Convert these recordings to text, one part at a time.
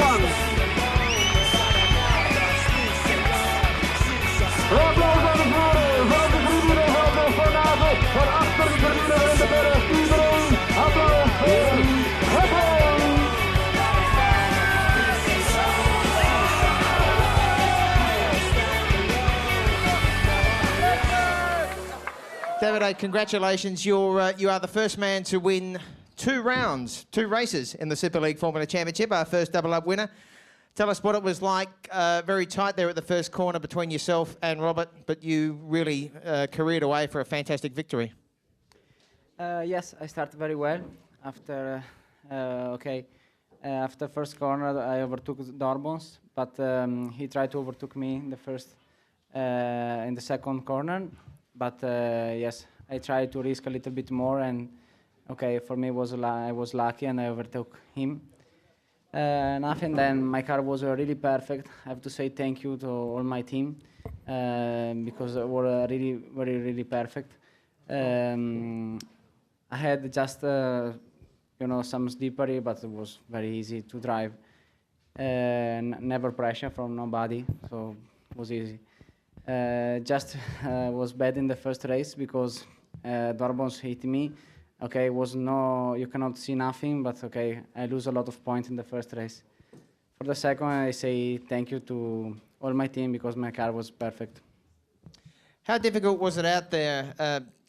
runs. Applaus aan de voeren van de tribune van de Vanavond. Van achter de tribune in de berg. Iedereen applaus voor Hebron. Davide, congratulations. You are the first man to win 2 rounds, 2 races in the Super League Formula Championship, our first double-up winner. Tell us what it was like, very tight there at the first corner between yourself and Robert, but you really careered away for a fantastic victory. Yes, I started very well. After after first corner, I overtook Dorbons, but he tried to overtook me in the second corner. But yes, I tried to risk a little bit more, and for me I was lucky and I overtook him. Nothing. Then my car was really perfect. I have to say thank you to all my team because they were really, really perfect. I had just some slippery, but it was very easy to drive. Never pressure from nobody, so it was easy. Just was bad in the first race because Dorbons hit me. You cannot see nothing, but I lose a lot of points in the first race. For the second, I say thank you to all my team because my car was perfect. How difficult was it out there,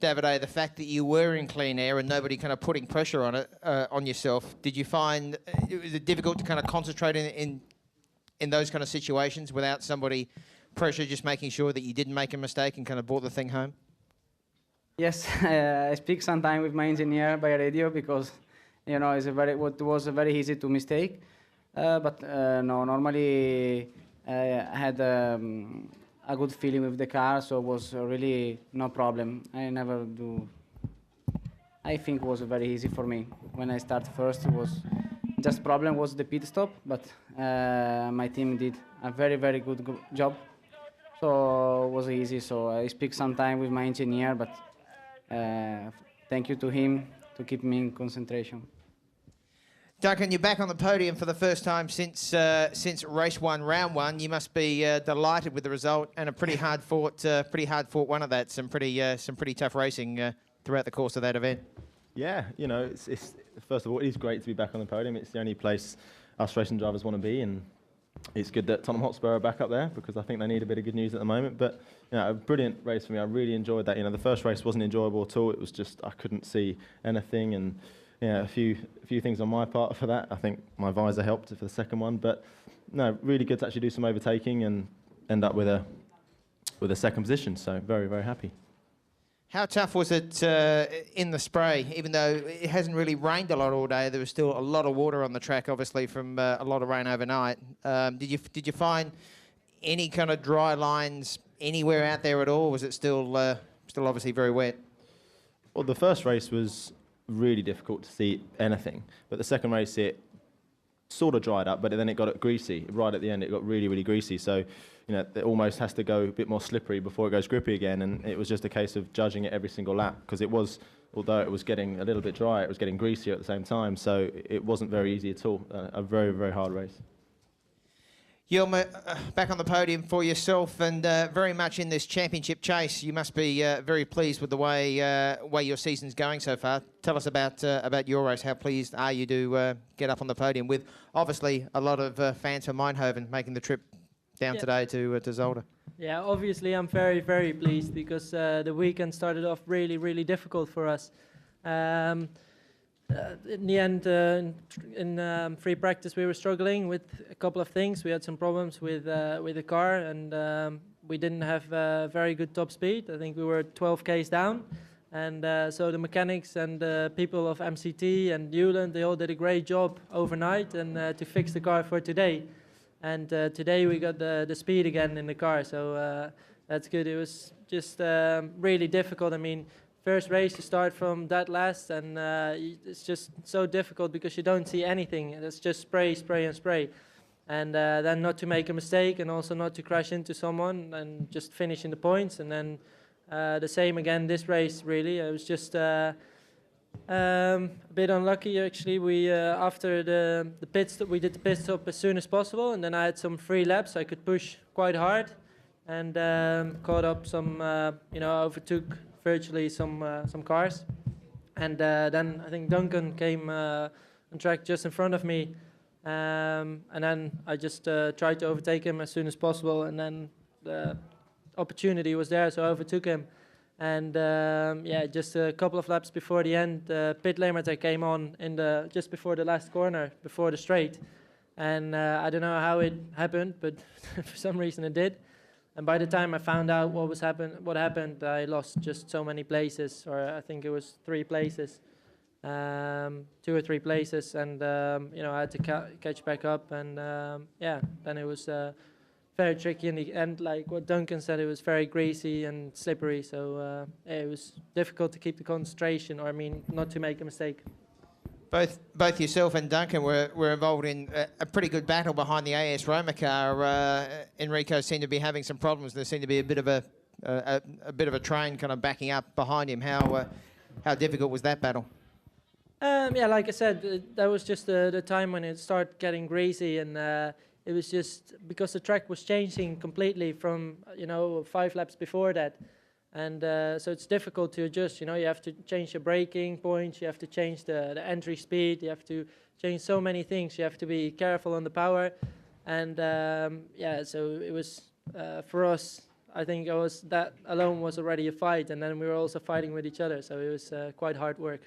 Davide, the fact that you were in clean air and nobody kind of putting pressure on it, on yourself? Did you find was it difficult to kind of concentrate in those kind of situations without somebody pressure, just making sure that you didn't make a mistake and kind of brought the thing home? Yes, I speak sometimes with my engineer by radio because, it was very easy to mistake. But no, normally I had a good feeling with the car, so it was really no problem. I never do. I think it was very easy for me. When I started first, it was just problem was the pit stop, but my team did a very, very good job. So it was easy. So I speak sometimes with my engineer, but thank you to him to keep me in concentration. Duncan, you're back on the podium for the first time since race 1, round 1. You must be delighted with the result and a pretty hard fought one of that. Some pretty tough racing throughout the course of that event. Yeah, it's first of all, it is great to be back on the podium. It's the only place us racing drivers want to be, and it's good that Tottenham Hotspur are back up there because I think they need a bit of good news at the moment. But a brilliant race for me. I really enjoyed that. The first race wasn't enjoyable at all. It was just I couldn't see anything, and a few things on my part for that. I think my visor helped for the second one, but no, really good to actually do some overtaking and end up with a second position. So very, very happy. How tough was it in the spray? Even though it hasn't really rained a lot all day, there was still a lot of water on the track, obviously from a lot of rain overnight. Did you find any kind of dry lines anywhere out there at all? Was it still obviously very wet? Well, the first race was really difficult to see anything, but the second race it sort of dried up, but then it got greasy. Right at the end, it got really, really greasy. So, it almost has to go a bit more slippery before it goes grippy again. And it was just a case of judging it every single lap because although it was getting a little bit dry, it was getting greasier at the same time. So it wasn't very easy at all. A very, very hard race. Yilma, back on the podium for yourself and very much in this championship chase. You must be very pleased with the way your season's going so far. Tell us about your race. How pleased are you to get up on the podium with obviously a lot of fans from Eindhoven making the trip down today to Zolder? Yeah, obviously I'm very, very pleased because the weekend started off really, really difficult for us. In the end, in free practice, we were struggling with a couple of things. We had some problems with the car, and we didn't have very good top speed. I think we were 12 k's down, and so the mechanics and the people of MCT and Newland, they all did a great job overnight and to fix the car for today. And today we got the speed again in the car, so that's good. It was just really difficult. I mean, first race to start from that last, and it's just so difficult because you don't see anything. It's just spray, spray, and spray. And then not to make a mistake and also not to crash into someone and just finish in the points. And then the same again this race, really. It was just A bit unlucky actually. We after the pit stop, we did the pit stop as soon as possible, and then I had some free laps. I could push quite hard, and caught up some. Overtook virtually some cars, and then I think Duncan came on track just in front of me, and then I just tried to overtake him as soon as possible, and then the opportunity was there, so I overtook him. And just a couple of laps before the end, pit limiter came on just before the last corner, before the straight. And I don't know how it happened, but for some reason it did. And by the time I found out what happened, I lost just so many places, or I think it was 3 places, 2 or 3 places, and I had to catch back up, and then it was very tricky in the end. Like what Duncan said, it was very greasy and slippery, so it was difficult to keep the concentration, not to make a mistake. Both yourself and Duncan were involved in a pretty good battle behind the AS Roma car. Enrico seemed to be having some problems. There seemed to be a bit of a train kind of backing up behind him. How difficult was that battle? Like I said, that was just the time when it started getting greasy, and it was just because the track was changing completely from 5 laps before that. And so it's difficult to adjust. You have to change your braking points, you have to change the entry speed, you have to change so many things. You have to be careful on the power. And so it was, for us, I think that alone was already a fight. And then we were also fighting with each other. So it was quite hard work.